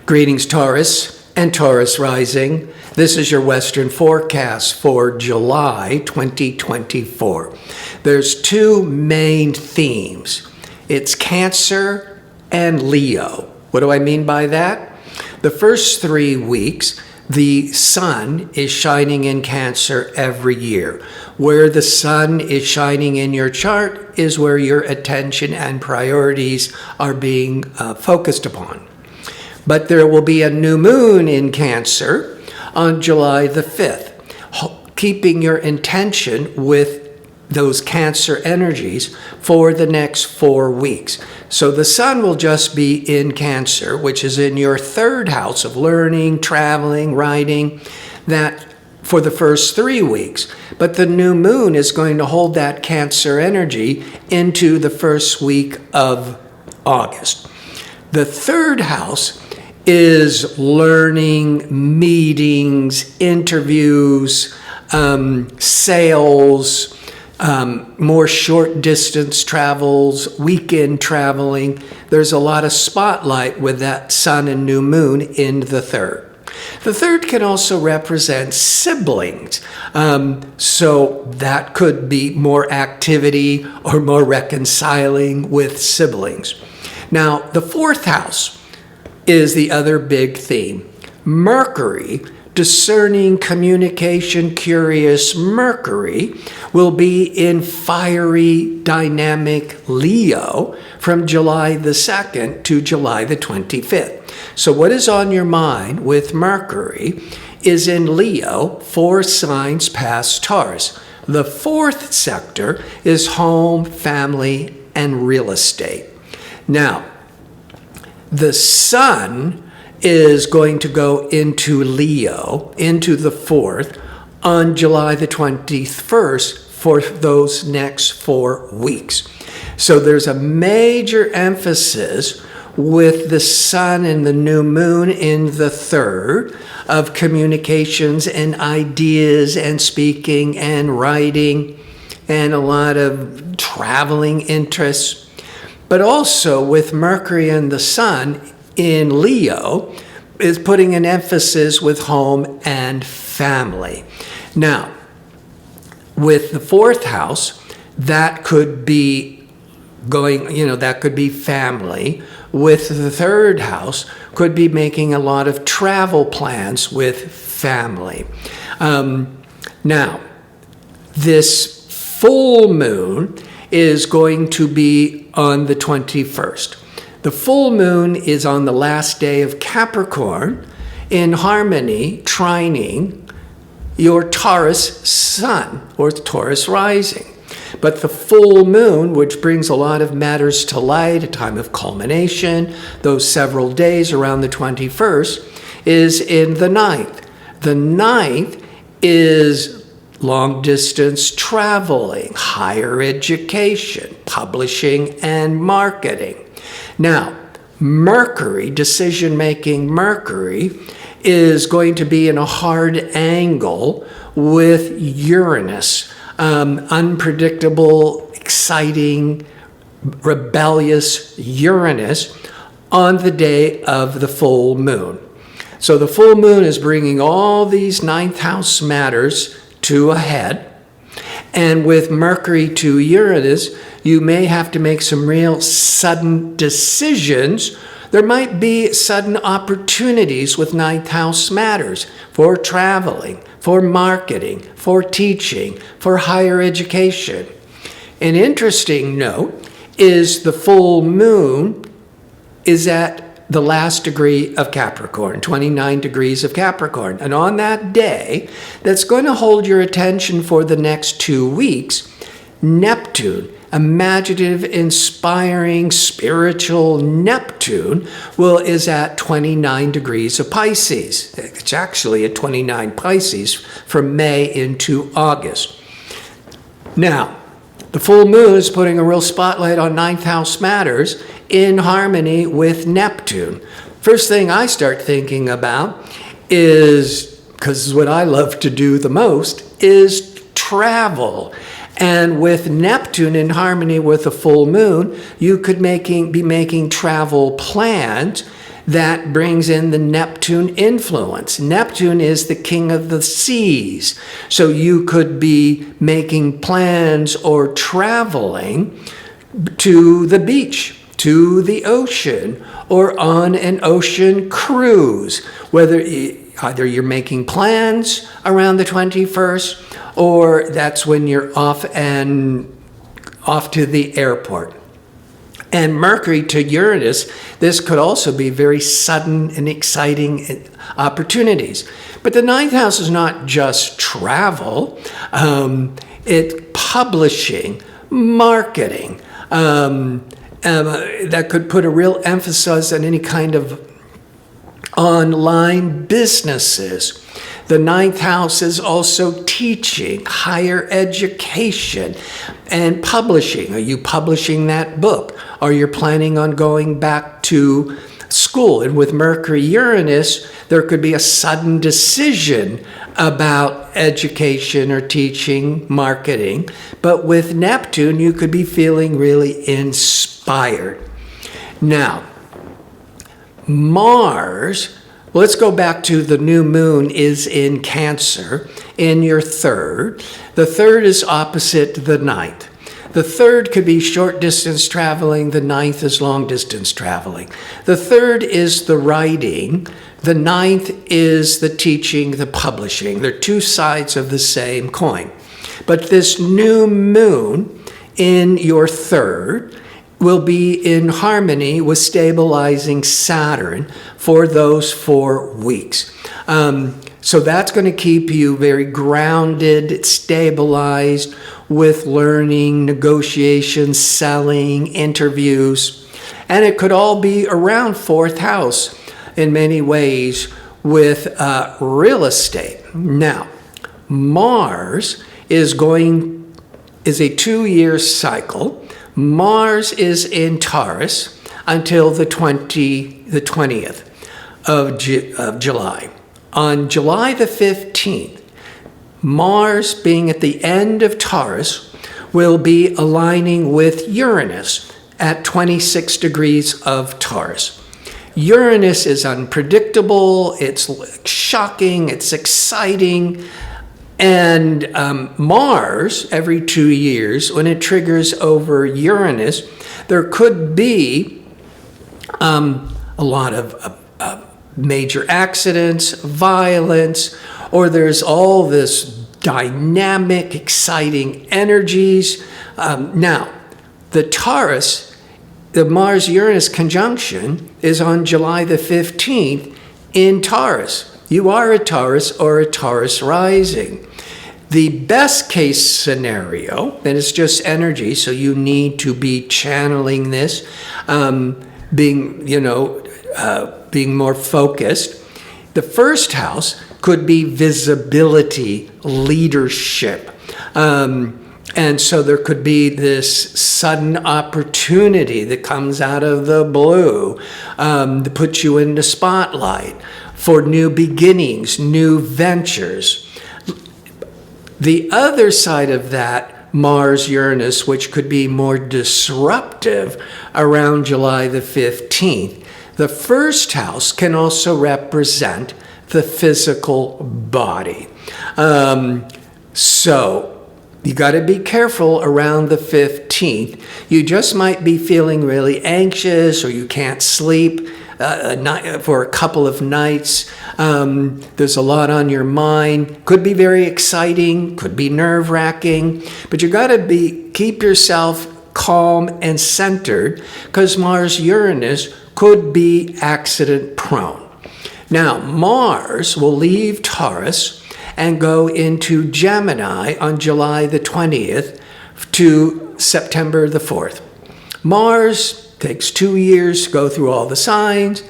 Greetings, Taurus and Taurus rising. This is your Western forecast for July 2024. There's two main themes. It's Cancer and Leo. What do I mean by that? The first 3 weeks, the sun is shining in Cancer every year. Where the sun is shining in your chart is where your attention and priorities are being focused upon. But there will be a new moon in Cancer on July the 5th, keeping your intention with those Cancer energies for the next 4 weeks. So the sun will just be in Cancer, which is in your third house of learning, traveling, writing, that for the first 3 weeks. But the new moon is going to hold that Cancer energy into the first week of August. The third house is learning, meetings, interviews, sales, more short distance travels, weekend traveling. There's a lot of spotlight with that sun and new moon in the third. The third can also represent siblings. So that could be more activity or more reconciling with siblings. Now, the fourth house is the other big theme. Mercury, discerning, communication, curious Mercury, will be in fiery, dynamic Leo from July the 2nd to July the 25th. So what is on your mind with Mercury is in Leo, 4 signs past Taurus. The fourth sector is home, family, and real estate. Now, the sun is going to go into Leo, into the fourth, on July the 21st for those next 4 weeks. So there's a major emphasis with the sun and the new moon in the third of communications and ideas and speaking and writing and a lot of traveling interests. But also with Mercury and the sun in Leo is putting an emphasis with home and family. Now, with the fourth house, that could be that could be family. With the third house, could be making a lot of travel plans with family. Now, this full moon is going to be on the 21st. The full moon is on the last day of Capricorn in harmony, trining your Taurus sun or Taurus rising. But the full moon, which brings a lot of matters to light, a time of culmination, those several days around the 21st, is in the 9th. The 9th is long distance traveling, higher education, publishing, and marketing. Now, Mercury, decision-making Mercury, is going to be in a hard angle with Uranus, unpredictable, exciting, rebellious Uranus on the day of the full moon. So the full moon is bringing all these ninth house matters to a head. And with Mercury to Uranus, you may have to make some real sudden decisions. There might be sudden opportunities with ninth house matters for traveling, for marketing, for teaching, for higher education. An interesting note is the full moon is at the last degree of Capricorn, 29 degrees of Capricorn. And on that day, that's going to hold your attention for the next 2 weeks, Neptune, imaginative, inspiring, spiritual Neptune, is at 29 degrees of Pisces. It's actually at 29 Pisces from May into August. Now, the full moon is putting a real spotlight on ninth house matters in harmony with Neptune. First thing I start thinking about is, because what I love to do the most is travel. And with Neptune in harmony with the full moon, you could be making travel plans that brings in the Neptune influence. Neptune is the king of the seas. So you could be making plans or traveling to the beach, to the ocean, or on an ocean cruise, whether either you're making plans around the 21st, or that's when you're off to the airport. And Mercury to Uranus, this could also be very sudden and exciting opportunities. But the ninth house is not just travel, it's publishing, marketing. That could put a real emphasis on any kind of online businesses. The ninth house is also teaching, higher education, and publishing. Are you publishing that book? Are you planning on going back to school? And with Mercury Uranus, there could be a sudden decision about education or teaching, marketing. But with Neptune, you could be feeling really inspired. Now, Mars, let's go back to the new moon is in Cancer in your third. The third is opposite the ninth. The third could be short distance traveling. The ninth is long distance traveling. The third is the writing. The ninth is the teaching, the publishing. They're two sides of the same coin. But this new moon in your third will be in harmony with stabilizing Saturn for those 4 weeks. So that's going to keep you very grounded, stabilized with learning, negotiations, selling, interviews. And it could all be around fourth house in many ways with real estate. Now, Mars is a 2-year cycle. Mars is in Taurus until the 20th of July. On July the 15th, Mars, being at the end of Taurus, will be aligning with Uranus at 26 degrees of Taurus. Uranus is unpredictable, it's shocking, it's exciting, and Mars, every 2 years, when it triggers over Uranus, there could be a lot of major accidents, violence, or there's all this dynamic, exciting energies. Now, the Mars-Uranus conjunction is on July the 15th in Taurus. You are a Taurus or a Taurus rising. The best case scenario, and it's just energy, so you need to be channeling this, being more focused. The first house could be visibility, leadership. And so there could be this sudden opportunity that comes out of the blue to put you in the spotlight for new beginnings, new ventures. The other side of that, Mars-Uranus, which could be more disruptive around July the 15th. The first house can also represent the physical body. So you got to be careful around the 15th. You just might be feeling really anxious, or you can't sleep for a couple of nights. There's a lot on your mind. Could be very exciting, could be nerve-wracking, but you got to keep yourself calm and centered, because Mars-Uranus could be accident-prone. Now, Mars will leave Taurus and go into Gemini on July the 20th to September the 4th. Mars takes 2 years to go through all the signs.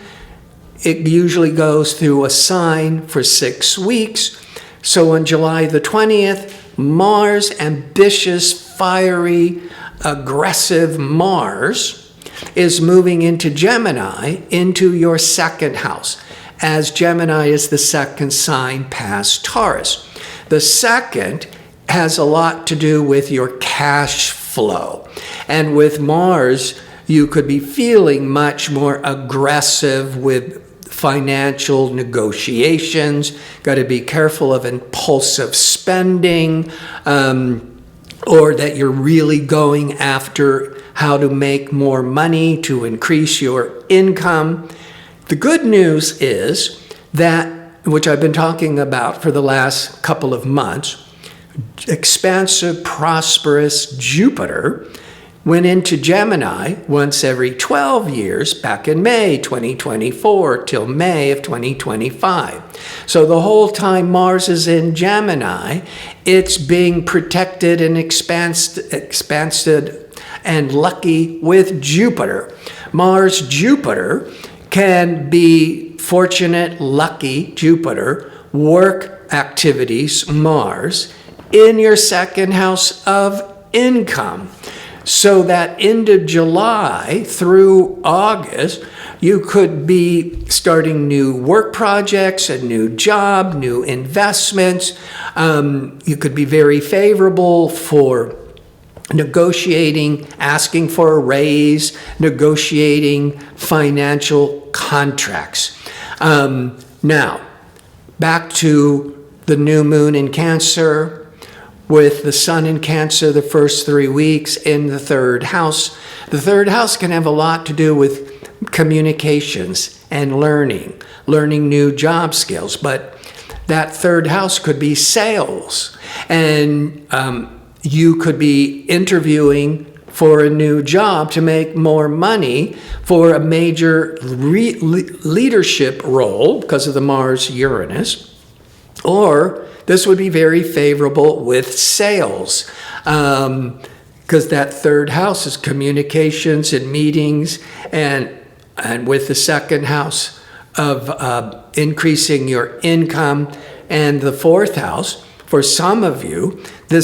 It usually goes through a sign for 6 weeks. So on July the 20th, Mars, ambitious, fiery, aggressive Mars, is moving into Gemini, into your second house, as Gemini is the second sign past Taurus. The second has a lot to do with your cash flow. And with Mars, You could be feeling much more aggressive with financial negotiations. Got to be careful of impulsive spending, or that you're really going after how to make more money to increase your income. The good news is that, which I've been talking about for the last couple of months, expansive, prosperous Jupiter went into Gemini once every 12 years back in May 2024 till May of 2025. So the whole time Mars is in Gemini, it's being protected and expansed and lucky with Jupiter. Mars-Jupiter can be fortunate, lucky Jupiter, work activities, Mars, in your second house of income. So that end of July through August, you could be starting new work projects, a new job, new investments. You could be very favorable for negotiating, asking for a raise, negotiating financial contracts. Now, back to the new moon in Cancer. With the sun in Cancer the first 3 weeks in the third house. The third house can have a lot to do with communications and learning new job skills. But that third house could be sales. And you could be interviewing for a new job to make more money for a major leadership role because of the Mars-Uranus. Or this would be very favorable with sales, because that third house is communications and meetings, and with the second house of increasing your income, and the fourth house, for some of you,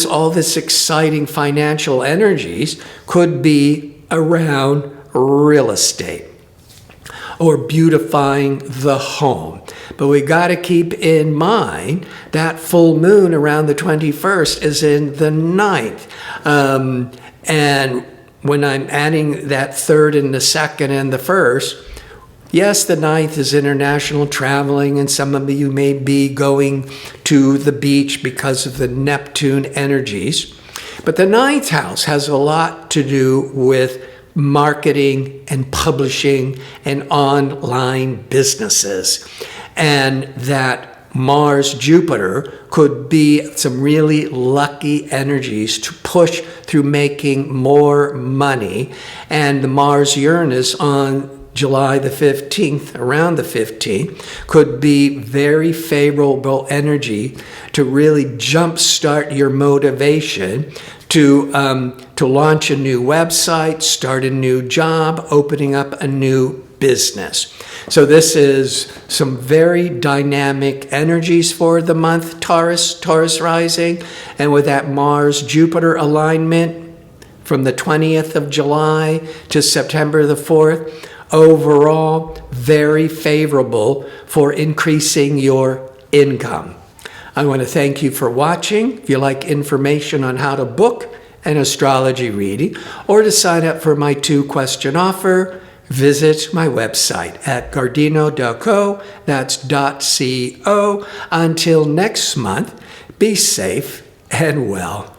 all this exciting financial energies could be around real estate or beautifying the home. But we got to keep in mind that full moon around the 21st is in the 9th. And when I'm adding that third and the second and the first, yes, the 9th is international traveling, and some of you may be going to the beach because of the Neptune energies. But the 9th house has a lot to do with marketing and publishing and online businesses. And that Mars-Jupiter could be some really lucky energies to push through making more money. And the Mars-Uranus on July the 15th, around the 15th, could be very favorable energy to really jumpstart your motivation to launch a new website, start a new job, opening up a new business. So this is some very dynamic energies for the month, Taurus rising. And with that Mars-Jupiter alignment from the 20th of July to September the 4th, overall, very favorable for increasing your income. I want to thank you for watching. If you like information on how to book an astrology reading or to sign up for my 2-question offer, visit my website at gardino.co. That's .co. Until next month, be safe and well.